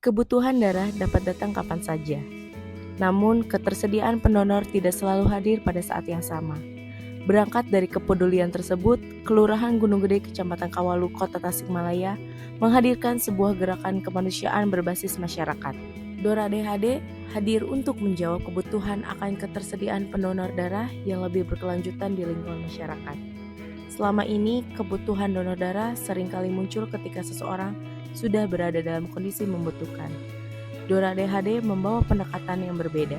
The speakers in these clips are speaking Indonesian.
Kebutuhan darah dapat datang kapan saja, namun ketersediaan pendonor tidak selalu hadir pada saat yang sama. Berangkat dari kepedulian tersebut, Kelurahan Gunung Gede, Kecamatan Kawalu, Kota Tasikmalaya menghadirkan sebuah gerakan kemanusiaan berbasis masyarakat. Dora DHD hadir untuk menjawab kebutuhan akan ketersediaan pendonor darah yang lebih berkelanjutan di lingkungan masyarakat. Selama ini, kebutuhan donor darah seringkali muncul ketika seseorang sudah berada dalam kondisi membutuhkan. Dora DHD membawa pendekatan yang berbeda.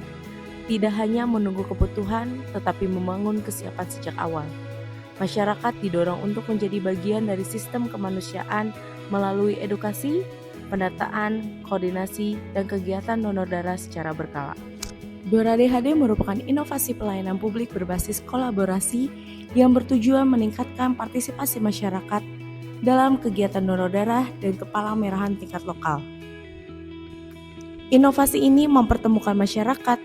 Tidak hanya menunggu kebutuhan, tetapi membangun kesiapan sejak awal. Masyarakat didorong untuk menjadi bagian dari sistem kemanusiaan melalui edukasi, pendataan, koordinasi, dan kegiatan donor darah secara berkala. Dora DHD merupakan inovasi pelayanan publik berbasis kolaborasi yang bertujuan meningkatkan partisipasi masyarakat dalam kegiatan donor darah dan kepala merahan tingkat lokal. Inovasi ini mempertemukan masyarakat,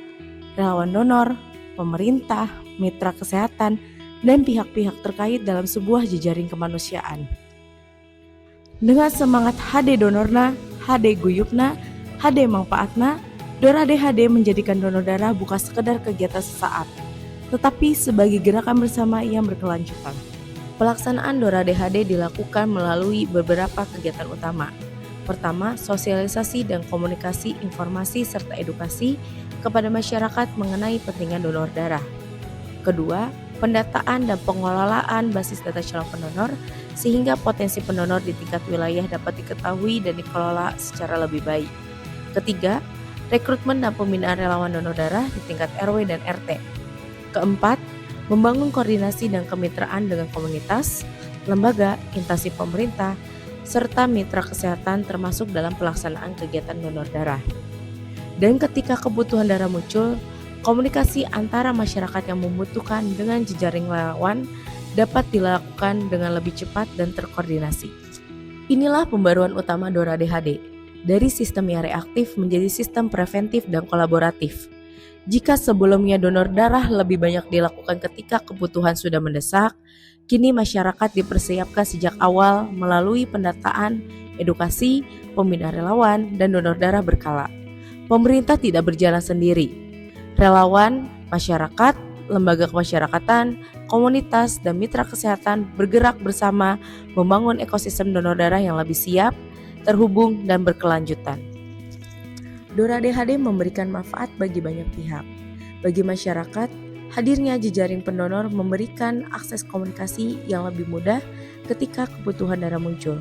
relawan donor, pemerintah, mitra kesehatan, dan pihak-pihak terkait dalam sebuah jejaring kemanusiaan. Dengan semangat HD Donorna, HD Guyupna, HD Manfaatna, Dora DHD menjadikan donor darah bukan sekedar kegiatan sesaat, tetapi sebagai gerakan bersama yang berkelanjutan. Pelaksanaan Dora DHD dilakukan melalui beberapa kegiatan utama. Pertama, sosialisasi dan komunikasi informasi serta edukasi kepada masyarakat mengenai pentingnya donor darah. Kedua, pendataan dan pengelolaan basis data calon pendonor sehingga potensi pendonor di tingkat wilayah dapat diketahui dan dikelola secara lebih baik. Ketiga, rekrutmen dan pembinaan relawan donor darah di tingkat RW dan RT. Keempat, membangun koordinasi dan kemitraan dengan komunitas, lembaga, instansi pemerintah, serta mitra kesehatan termasuk dalam pelaksanaan kegiatan donor darah. Dan ketika kebutuhan darah muncul, komunikasi antara masyarakat yang membutuhkan dengan jejaring relawan dapat dilakukan dengan lebih cepat dan terkoordinasi. Inilah pembaruan utama Dora DHD, dari sistem yang reaktif menjadi sistem preventif dan kolaboratif. Jika sebelumnya donor darah lebih banyak dilakukan ketika kebutuhan sudah mendesak, kini masyarakat dipersiapkan sejak awal melalui pendataan, edukasi, pembinaan relawan, dan donor darah berkala. Pemerintah tidak berjalan sendiri. Relawan, masyarakat, lembaga kemasyarakatan, komunitas, dan mitra kesehatan bergerak bersama membangun ekosistem donor darah yang lebih siap, terhubung, dan berkelanjutan. Dora DHD memberikan manfaat bagi banyak pihak. Bagi masyarakat, hadirnya jejaring pendonor memberikan akses komunikasi yang lebih mudah ketika kebutuhan darah muncul.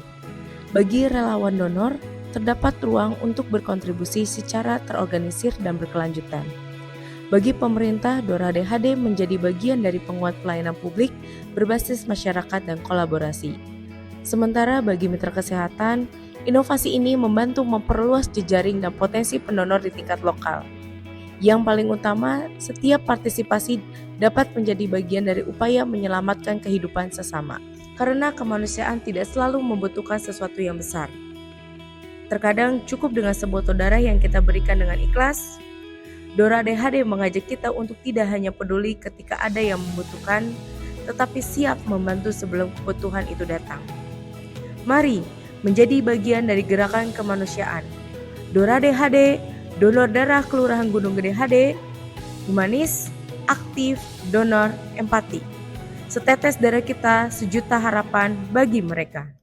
Bagi relawan donor, terdapat ruang untuk berkontribusi secara terorganisir dan berkelanjutan. Bagi pemerintah, Dora DHD menjadi bagian dari penguat pelayanan publik berbasis masyarakat dan kolaborasi. Sementara bagi mitra kesehatan, inovasi ini membantu memperluas jejaring dan potensi pendonor di tingkat lokal. Yang paling utama, setiap partisipasi dapat menjadi bagian dari upaya menyelamatkan kehidupan sesama. Karena kemanusiaan tidak selalu membutuhkan sesuatu yang besar. Terkadang cukup dengan sebotol darah yang kita berikan dengan ikhlas. Dora DHD mengajak kita untuk tidak hanya peduli ketika ada yang membutuhkan, tetapi siap membantu sebelum kebutuhan itu datang. Mari menjadi bagian dari gerakan kemanusiaan. Dora DHD, donor darah Kelurahan Gunung Gede HD, humanis, aktif, donor, empati. Setetes darah kita, sejuta harapan bagi mereka.